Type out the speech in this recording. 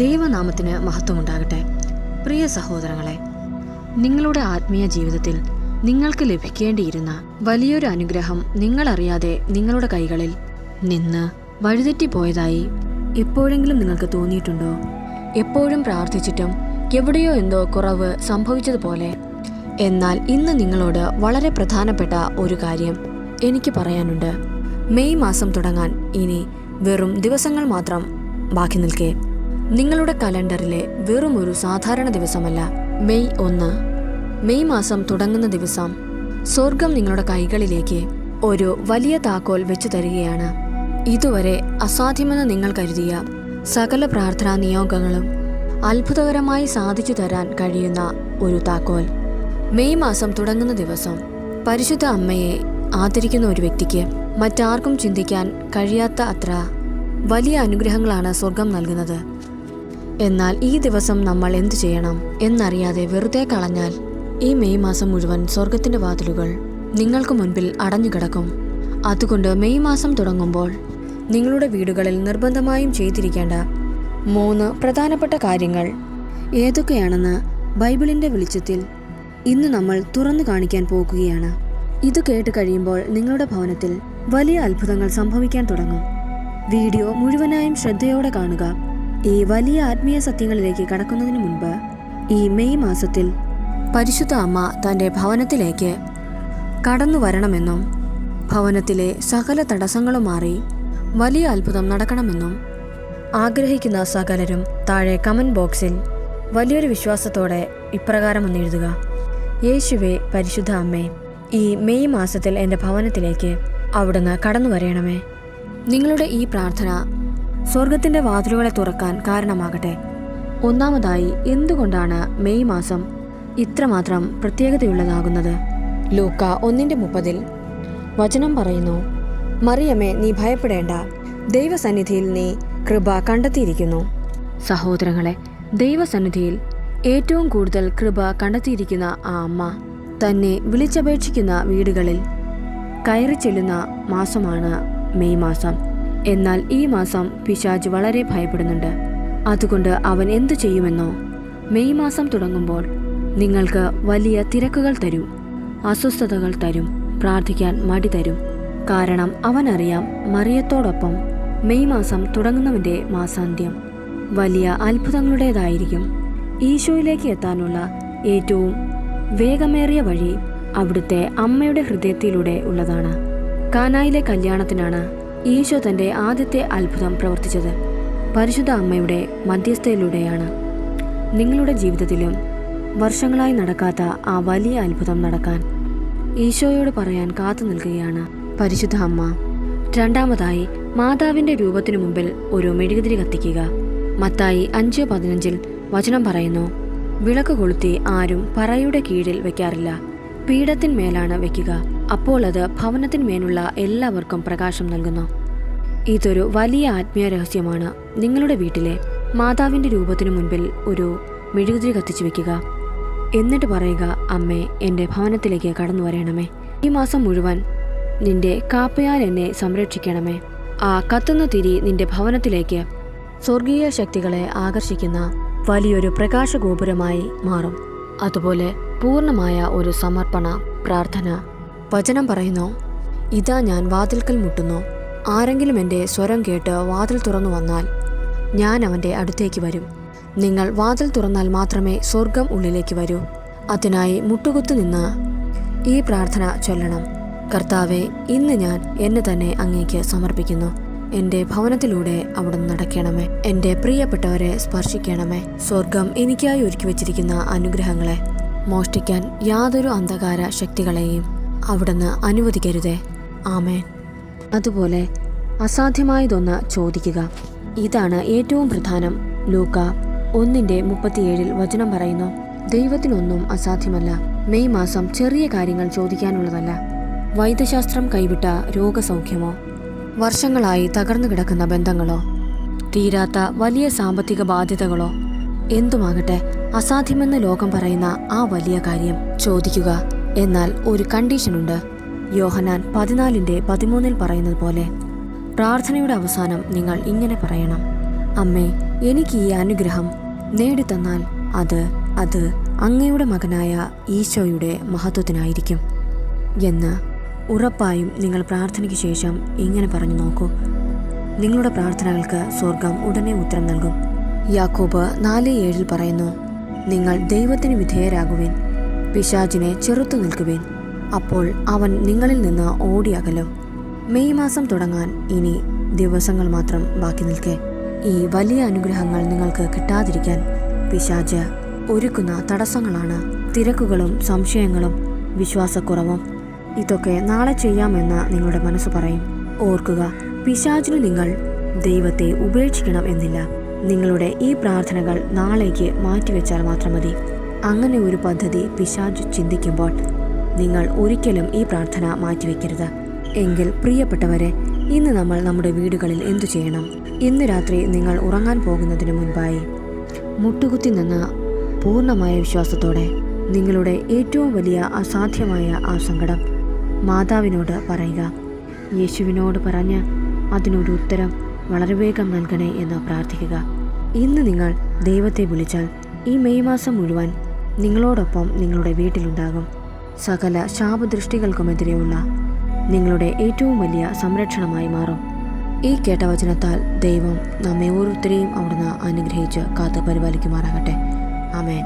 ദൈവനാമത്തിന് മഹത്വമുണ്ടാകട്ടെ. പ്രിയ സഹോദരങ്ങളെ, നിങ്ങളുടെ ആത്മീയ ജീവിതത്തിൽ നിങ്ങൾക്ക് ലഭിക്കേണ്ടിയിരുന്ന വലിയൊരു അനുഗ്രഹം നിങ്ങളറിയാതെ നിങ്ങളുടെ കൈകളിൽ നിന്ന് വഴിതെറ്റിപ്പോയതായി എപ്പോഴെങ്കിലും നിങ്ങൾക്ക് തോന്നിയിട്ടുണ്ടോ? എപ്പോഴും പ്രാർത്ഥിച്ചിട്ടും എവിടെയോ എന്തോ കുറവ് സംഭവിച്ചതുപോലെ. എന്നാൽ ഇന്ന് നിങ്ങളോട് വളരെ പ്രധാനപ്പെട്ട ഒരു കാര്യം എനിക്ക് പറയാനുണ്ട്. മെയ് മാസം തുടങ്ങാൻ ഇനി വെറും ദിവസങ്ങൾ മാത്രം ബാക്കി നിൽക്കെ. നിങ്ങളുടെ കലണ്ടറിലെ വെറും ഒരു സാധാരണ ദിവസമല്ല മെയ് 1. മെയ് മാസം തുടങ്ങുന്ന ദിവസം സ്വർഗം നിങ്ങളുടെ കൈകളിലേക്ക് ഒരു വലിയ താക്കോൽ വെച്ചു തരികയാണ്. ഇതുവരെ അസാധ്യമെന്ന് നിങ്ങൾ കരുതിയ സകല പ്രാർത്ഥനാ നിയോഗങ്ങളും അത്ഭുതകരമായി സാധിച്ചു തരാൻ കഴിയുന്ന ഒരു താക്കോൽ. മെയ് മാസം തുടങ്ങുന്ന ദിവസം പരിശുദ്ധ അമ്മയെ ആദരിക്കുന്ന ഒരു വ്യക്തിക്ക് മറ്റാർക്കും ചിന്തിക്കാൻ കഴിയാത്ത അത്ര വലിയ അനുഗ്രഹങ്ങളാണ് സ്വർഗം നൽകുന്നത്. എന്നാൽ ഈ ദിവസം നമ്മൾ എന്തു ചെയ്യണം എന്നറിയാതെ വെറുതെ കളഞ്ഞാൽ ഈ മെയ് മാസം മുഴുവൻ സ്വർഗത്തിന്റെ വാതിലുകൾ നിങ്ങൾക്ക് മുൻപിൽ അടഞ്ഞുകിടക്കും. അതുകൊണ്ട് മെയ് മാസം തുടങ്ങുമ്പോൾ നിങ്ങളുടെ വീടുകളിൽ നിർബന്ധമായും ചെയ്തിരിക്കേണ്ട 3 പ്രധാനപ്പെട്ട കാര്യങ്ങൾ ഏതൊക്കെയാണെന്ന് ബൈബിളിന്റെ വെളിച്ചത്തിൽ ഇന്ന് നമ്മൾ തുറന്നു കാണിക്കാൻ പോകുകയാണ്. ഇത് കേട്ട് കഴിയുമ്പോൾ നിങ്ങളുടെ ഭവനത്തിൽ വലിയ അത്ഭുതങ്ങൾ സംഭവിക്കാൻ തുടങ്ങും. വീഡിയോ മുഴുവനായും ശ്രദ്ധയോടെ കാണുക. ഈ വലിയ ആത്മീയ സത്യങ്ങളിലേക്ക് കടക്കുന്നതിന് മുൻപ് ഈ മെയ് മാസത്തിൽ പരിശുദ്ധ അമ്മ തൻ്റെ ഭവനത്തിലേക്ക് കടന്നു വരണമെന്നും ഭവനത്തിലെ സകല തടസ്സങ്ങളും മാറി വലിയ അത്ഭുതം നടക്കണമെന്നും ആഗ്രഹിക്കുന്ന സകലരും താഴെ കമന്റ് ബോക്സിൽ വലിയൊരു വിശ്വാസത്തോടെ ഇപ്രകാരം ഒന്ന് എഴുതുക: യേശുവേ, പരിശുദ്ധ അമ്മേ, ഈ മെയ് മാസത്തിൽ എൻ്റെ ഭവനത്തിലേക്ക് അവിടുന്ന് കടന്നു വരയണമേ. നിങ്ങളുടെ ഈ പ്രാർത്ഥന സ്വർഗത്തിന്റെ വാതിലുകളെ തുറക്കാൻ കാരണമാകട്ടെ. ഒന്നാമതായി, എന്തുകൊണ്ടാണ് മെയ് മാസം ഇത്രമാത്രം പ്രത്യേകതയുള്ളതാകുന്നത്? ലൂക്ക 1:30 വചനം പറയുന്നു: മറിയമേ, നീ ഭയപ്പെടേണ്ട, ദൈവസന്നിധിയിൽ നീ കൃപ കണ്ടെത്തിയിരിക്കുന്നു. സഹോദരങ്ങളെ, ദൈവസന്നിധിയിൽ ഏറ്റവും കൂടുതൽ കൃപ കണ്ടെത്തിയിരിക്കുന്ന ആ അമ്മ തന്നെ വിളിച്ചപേക്ഷിക്കുന്ന വീടുകളിൽ കയറി ചെല്ലുന്ന മാസമാണ് മെയ് മാസം. എന്നാൽ ഈ മാസം പിശാച് വളരെ ഭയപ്പെടുന്നുണ്ട്. അതുകൊണ്ട് അവൻ എന്തു ചെയ്യുമെന്നോ? മെയ് മാസം തുടങ്ങുമ്പോൾ നിങ്ങൾക്ക് വലിയ തിരക്കുകൾ തരും, അസ്വസ്ഥതകൾ തരും, പ്രാർത്ഥിക്കാൻ മടി തരും. കാരണം അവനറിയാം, മറിയത്തോടൊപ്പം മെയ് മാസം തുടങ്ങുന്നവൻ്റെ മാസാന്ത്യം വലിയ അത്ഭുതങ്ങളുടേതായിരിക്കും. ഈശോയിലേക്ക് എത്താനുള്ള ഏറ്റവും വേഗമേറിയ വഴി അവിടുത്തെ അമ്മയുടെ ഹൃദയത്തിലൂടെ ഉള്ളതാണ്. കാനായിലെ കല്യാണത്തിനാണ് ഈശോ തൻ്റെ ആദ്യത്തെ അത്ഭുതം പ്രവർത്തിച്ചത്. പരിശുദ്ധ അമ്മയുടെ മധ്യസ്ഥയിലൂടെയാണ്. നിങ്ങളുടെ ജീവിതത്തിലും വർഷങ്ങളായി നടക്കാത്ത ആ വലിയ അത്ഭുതം നടക്കാൻ ഈശോയോട് പറയാൻ കാത്തു നിൽക്കുകയാണ് പരിശുദ്ധ അമ്മ. രണ്ടാമതായി, മാതാവിൻ്റെ രൂപത്തിനു മുമ്പിൽ ഒരു മെഴുകുതിരി കത്തിക്കുക. മത്തായി 5:15 വചനം പറയുന്നു: വിളക്ക് കൊളുത്തി ആരും പറയുടെ കീഴിൽ വെക്കാറില്ല, പീഠത്തിന്മേലാണ് വെക്കുക. അപ്പോൾ അത് ഭവനത്തിന്മേലുള്ള എല്ലാവർക്കും പ്രകാശം നൽകുന്നു. ഇതൊരു വലിയ ആത്മീയ രഹസ്യമാണ്. നിങ്ങളുടെ വീട്ടിലെ മാതാവിൻ്റെ രൂപത്തിനു മുൻപിൽ ഒരു മെഴുകുതിരി കത്തിച്ചു വെക്കുക. എന്നിട്ട് പറയുക: അമ്മേ, എൻ്റെ ഭവനത്തിലേക്ക് കടന്നു വരണമേ. ഈ മാസം മുഴുവൻ നിന്റെ കാപ്പയാൽ എന്നെ സംരക്ഷിക്കണമേ. ആ കത്തുന്ന തിരി നിന്റെ ഭവനത്തിലേക്ക് സ്വർഗീയ ശക്തികളെ ആകർഷിക്കുന്ന വലിയൊരു പ്രകാശഗോപുരമായി മാറും. അതുപോലെ പൂർണ്ണമായ ഒരു സമർപ്പണ പ്രാർത്ഥന. വചനം പറയുന്നു: ഇതാ ഞാൻ വാതിൽക്കൽ മുട്ടുന്നു. ആരെങ്കിലും എൻ്റെ സ്വരം കേട്ട് വാതിൽ തുറന്നു വന്നാൽ ഞാൻ അവൻ്റെ അടുത്തേക്ക് വരും. നിങ്ങൾ വാതിൽ തുറന്നാൽ മാത്രമേ സ്വർഗം ഉള്ളിലേക്ക് വരൂ. അതിനായി മുട്ടുകുത്തു നിന്ന് ഈ പ്രാർത്ഥന ചൊല്ലണം: കർത്താവെ, ഇന്ന് ഞാൻ എന്നെ തന്നെ അങ്ങേക്ക് സമർപ്പിക്കുന്നു. എൻ്റെ ഭവനത്തിലൂടെ അവിടുന്ന് നടക്കണമേ. എൻ്റെ പ്രിയപ്പെട്ടവരെ സ്പർശിക്കണമേ. സ്വർഗം എനിക്കായി ഒരുക്കി വച്ചിരിക്കുന്ന അനുഗ്രഹങ്ങളെ മോഷ്ടിക്കാൻ യാതൊരു അന്ധകാര ശക്തികളെയും അവിടുന്ന് അനുവദിക്കരുതേ. ആമേൻ. അതുപോലെ അസാധ്യമായതൊന്ന് ചോദിക്കുക. ഇതാണ് ഏറ്റവും പ്രധാനം. ലൂക്ക 1:37 വചനം പറയുന്നു: ദൈവത്തിനൊന്നും അസാധ്യമല്ല. മെയ് മാസം ചെറിയ കാര്യങ്ങൾ ചോദിക്കാനുള്ളതല്ല. വൈദ്യശാസ്ത്രം കൈവിട്ട രോഗസൗഖ്യമോ, വർഷങ്ങളായി തകർന്നു കിടക്കുന്ന ബന്ധങ്ങളോ, തീരാത്ത വലിയ സാമ്പത്തിക ബാധ്യതകളോ, എന്തുമാകട്ടെ, അസാധ്യമെന്ന് ലോകം പറയുന്ന ആ വലിയ കാര്യം ചോദിക്കുക. എന്നാൽ ഒരു കണ്ടീഷനുണ്ട്. യോഹന്നാൻ 14:13 പറയുന്നത് പോലെ പ്രാർത്ഥനയുടെ അവസാനം നിങ്ങൾ ഇങ്ങനെ പറയണം: അമ്മേ, എനിക്ക് ഈ അനുഗ്രഹം നേടിത്തന്നാൽ അത് അങ്ങയുടെ മകനായ ഈശോയുടെ മഹത്വത്തിനായിരിക്കും എന്ന് ഉറപ്പായും നിങ്ങൾ പ്രാർത്ഥനയ്ക്ക് ശേഷം ഇങ്ങനെ പറഞ്ഞു നോക്കൂ. നിങ്ങളുടെ പ്രാർത്ഥനകൾക്ക് സ്വർഗം ഉടനെ ഉത്തരം നൽകും. യാക്കോബ് 4:7 പറയുന്നു, നിങ്ങൾ ദൈവത്തിന് വിധേയരാകുവിൻ, പിശാചിനെ ചെറുത്തു നിൽക്കുവിൻ, അപ്പോൾ അവൻ നിങ്ങളിൽ നിന്ന് ഓടിയകലും. മെയ് മാസം തുടങ്ങാൻ ഇനി ദിവസങ്ങൾ മാത്രം ബാക്കി നിൽക്കെ ഈ വലിയ അനുഗ്രഹങ്ങൾ നിങ്ങൾക്ക് കിട്ടാതിരിക്കാൻ പിശാച് ഒരുക്കുന്ന തടസ്സങ്ങളാണ് തിരക്കുകളും സംശയങ്ങളും വിശ്വാസക്കുറവും. ഇതൊക്കെ നാളെ ചെയ്യാമെന്ന് നിങ്ങളുടെ മനസ്സ് പറയും. ഓർക്കുക, പിശാചിന് നിങ്ങൾ ദൈവത്തെ ഉപേക്ഷിക്കണം എന്നില്ല. നിങ്ങളുടെ ഈ പ്രാർത്ഥനകൾ നാളേക്ക് മാറ്റിവെച്ചാൽ മാത്രം മതി. അങ്ങനെ ഒരു പദ്ധതി പിശാച് ചിന്തിക്കുമ്പോൾ നിങ്ങൾ ഒരിക്കലും ഈ പ്രാർത്ഥന മാറ്റിവെക്കരുത്. എങ്കിൽ പ്രിയപ്പെട്ടവരെ, ഇന്ന് നമ്മൾ നമ്മുടെ വീടുകളിൽ എന്തു ചെയ്യണം? ഇന്ന് രാത്രി നിങ്ങൾ ഉറങ്ങാൻ പോകുന്നതിന് മുൻപായി മുട്ടുകുത്തി നിന്ന് പൂർണ്ണമായ വിശ്വാസത്തോടെ നിങ്ങളുടെ ഏറ്റവും വലിയ അസാധ്യമായ ആ സങ്കടം മാതാവിനോട് പറയുക. യേശുവിനോട് പറഞ്ഞ് അതിനൊരു ഉത്തരം വളരെ വേഗം നൽകണേ എന്ന് പ്രാർത്ഥിക്കുക. ഇന്ന് നിങ്ങൾ ദൈവത്തെ വിളിച്ചാൽ ഈ മെയ് മാസം മുഴുവൻ നിങ്ങളോടൊപ്പം നിങ്ങളുടെ വീട്ടിലുണ്ടാകും. സകല ശാപദൃഷ്ടികൾക്കുമെതിരെയുള്ള നിങ്ങളുടെ ഏറ്റവും വലിയ സംരക്ഷണമായി മാറും. ഈ കേട്ട വചനത്താൽ ദൈവം നമ്മെ ഓരോരുത്തരെയും അവിടുന്ന് അനുഗ്രഹിച്ച് കാത്ത് പരിപാലിക്കുമാറാകട്ടെ. ആമേൻ.